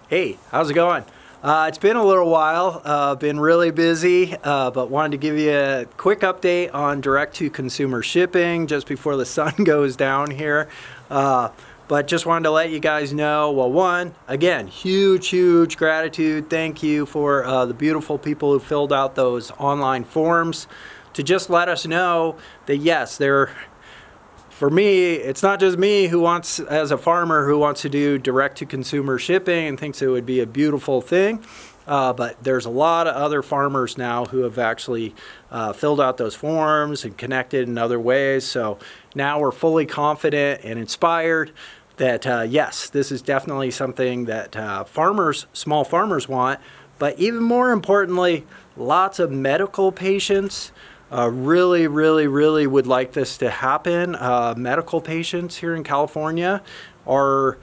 Hey, how's it going? It's been a little while, been really busy, but wanted to give you a quick update on direct-to-consumer shipping just before the sun goes down here. But just wanted to let you guys know, well, one, again, huge gratitude. Thank you for the beautiful people who filled out those online forms to just let us know that, yes, for me, it's not just me who wants, as a farmer, who wants to do direct-to-consumer shipping and thinks it would be a beautiful thing. But there's a lot of other farmers now who have actually filled out those forms and connected in other ways. So now we're fully confident and inspired that, yes, this is definitely something that small farmers want. But even more importantly, lots of medical patients really would like this to happen. Medical patients here in California are,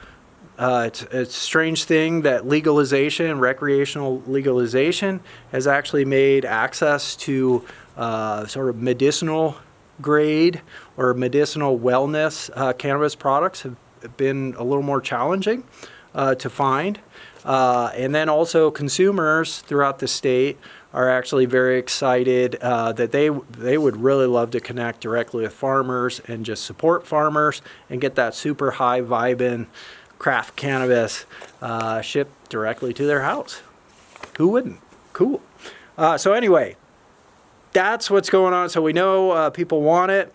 it's a strange thing that legalization, recreational legalization, has actually made access to sort of medicinal grade or medicinal wellness cannabis products have been a little more challenging to find. And then also consumers throughout the state are actually very excited that they would really love to connect directly with farmers and just support farmers and get that super high vibin craft cannabis shipped directly to their house. Who wouldn't? Cool. So anyway, that's what's going on. So we know people want it.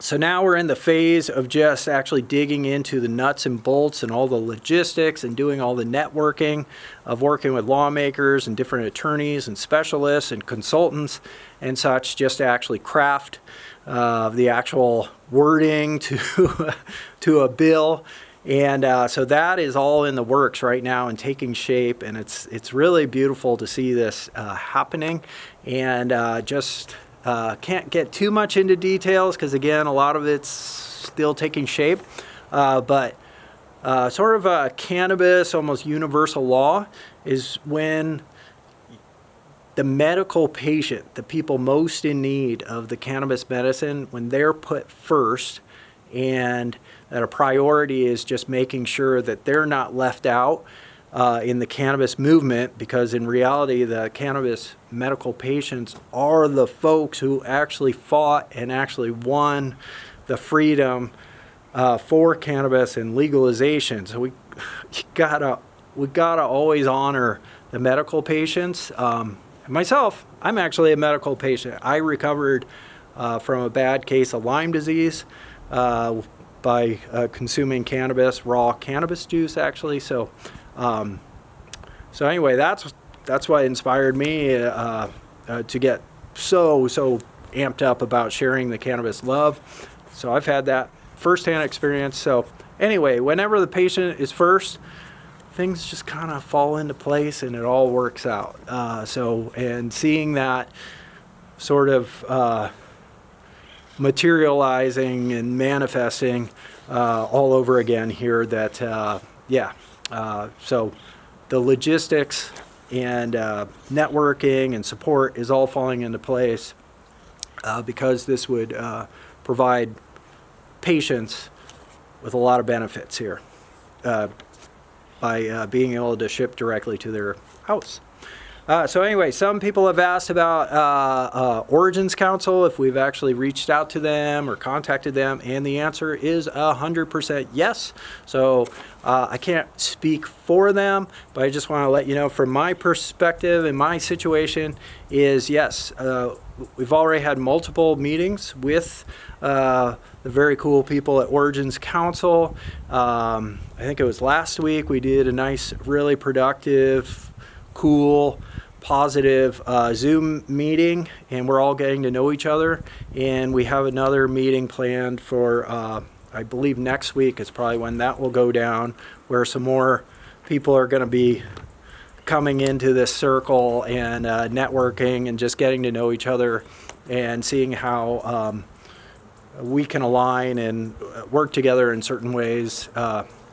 So now we're in the phase of just actually digging into the nuts and bolts and all the logistics and doing all the networking of working with lawmakers and different attorneys and specialists and consultants and such, just to actually craft the actual wording to a bill. And so that is all in the works right now and taking shape, and it's really beautiful to see this happening. And can't get too much into details because, again, a lot of it's still taking shape. But sort of a cannabis, almost universal law, is when the medical patient, the people most in need of the cannabis medicine, when they're put first, and that a priority is just making sure that they're not left out in the cannabis movement, because in reality the cannabis medical patients are the folks who actually fought and actually won the freedom for cannabis and legalization. So we gotta always honor the medical patients. Myself, I'm actually a medical patient. I recovered from a bad case of Lyme disease by consuming cannabis, raw cannabis juice actually. So anyway, that's what inspired me to get so amped up about sharing the cannabis love. So I've had that firsthand experience. So anyway, whenever the patient is first, things just kind of fall into place and it all works out. And seeing that sort of materializing and manifesting all over again here, that so the logistics and networking and support is all falling into place because this would provide patients with a lot of benefits here by being able to ship directly to their house. So anyway, some people have asked about Origins Council, if we've actually reached out to them or contacted them, and the answer is 100% yes. So I can't speak for them, but I just want to let you know from my perspective and my situation is yes. We've already had multiple meetings with the very cool people at Origins Council. I think it was last week we did a nice, really productive, cool, positive Zoom meeting, and we're all getting to know each other. And we have another meeting planned for, I believe next week is probably when that will go down, where some more people are going to be coming into this circle and networking and just getting to know each other and seeing how we can align and work together in certain ways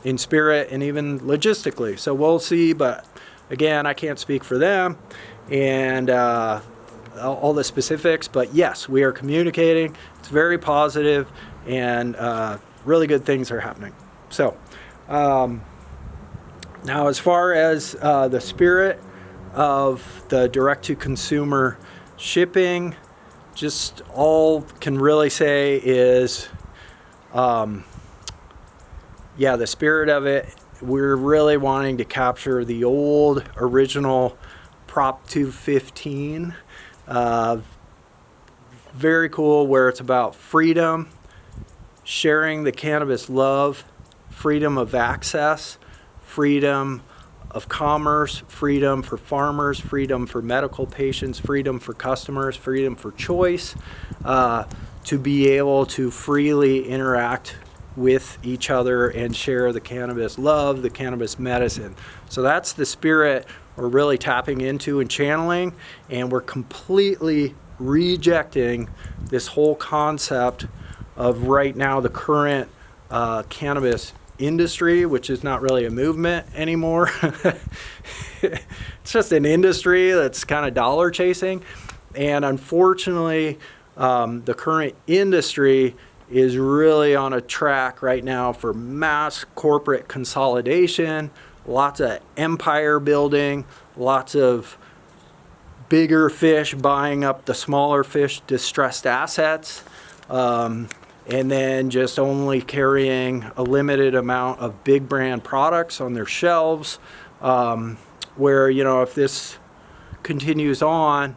in spirit and even logistically. So we'll see, but again, I can't speak for them and all the specifics, but yes, we are communicating. It's very positive and really good things are happening. So Now, as far as the spirit of the direct-to-consumer shipping, just all can really say is, yeah, the spirit of it, we're really wanting to capture the old original Prop 215. Very cool, where it's about freedom, sharing the cannabis love, freedom of access, freedom of commerce, freedom for farmers, freedom for medical patients, freedom for customers, freedom for choice, to be able to freely interact with each other and share the cannabis love, the cannabis medicine. So that's the spirit we're really tapping into and channeling, and we're completely rejecting this whole concept of right now the current cannabis industry, which is not really a movement anymore. It's just an industry that's kind of dollar chasing. And unfortunately, the current industry is really on a track right now for mass corporate consolidation, lots of empire building, lots of bigger fish buying up the smaller fish distressed assets, and then just only carrying a limited amount of big brand products on their shelves, where, you know, if this continues on,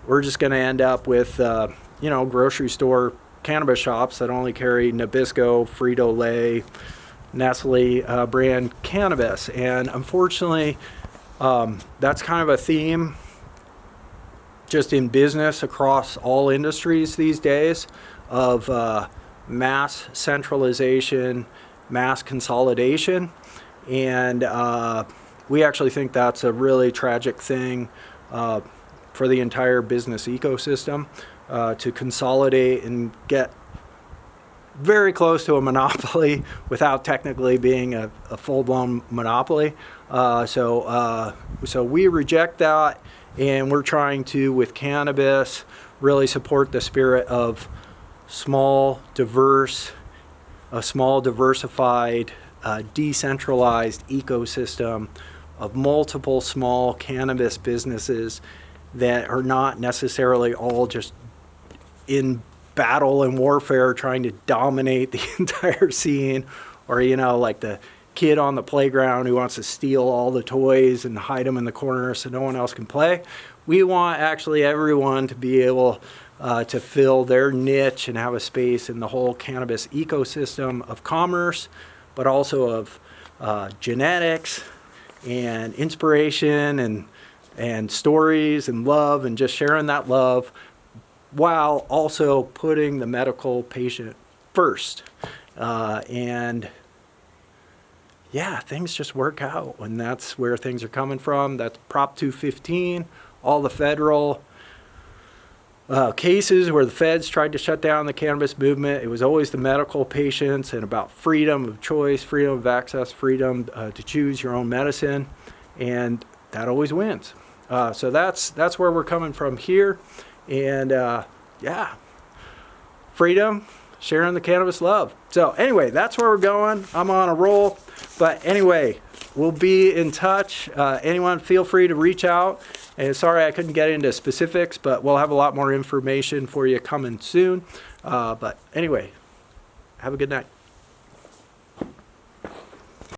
we're just going to end up with, you know, grocery store cannabis shops that only carry Nabisco, Frito-Lay, Nestle brand cannabis. And unfortunately, that's kind of a theme just in business across all industries these days of mass centralization, mass consolidation. And we actually think that's a really tragic thing for the entire business ecosystem, to consolidate and get very close to a monopoly without technically being a full-blown monopoly. So we reject that, and we're trying to, with cannabis, really support the spirit of a small, diversified, decentralized ecosystem of multiple small cannabis businesses that are not necessarily all just in battle and warfare trying to dominate the entire scene, or, you know, like the kid on the playground who wants to steal all the toys and hide them in the corner so no one else can play. We want actually everyone to be able to fill their niche and have a space in the whole cannabis ecosystem of commerce, but also of genetics and inspiration and stories and love, and just sharing that love while also putting the medical patient first. And yeah, things just work out when that's where things are coming from. That's Prop 215, all the federal cases where the feds tried to shut down the cannabis movement. It was always the medical patients and about freedom of choice, freedom of access, freedom to choose your own medicine, and that always wins. So that's where we're coming from here. And yeah, freedom, sharing the cannabis love. So anyway, that's where we're going. I'm on a roll. But anyway, we'll be in touch. Anyone, feel free to reach out. And sorry I couldn't get into specifics, but we'll have a lot more information for you coming soon. But anyway, have a good night.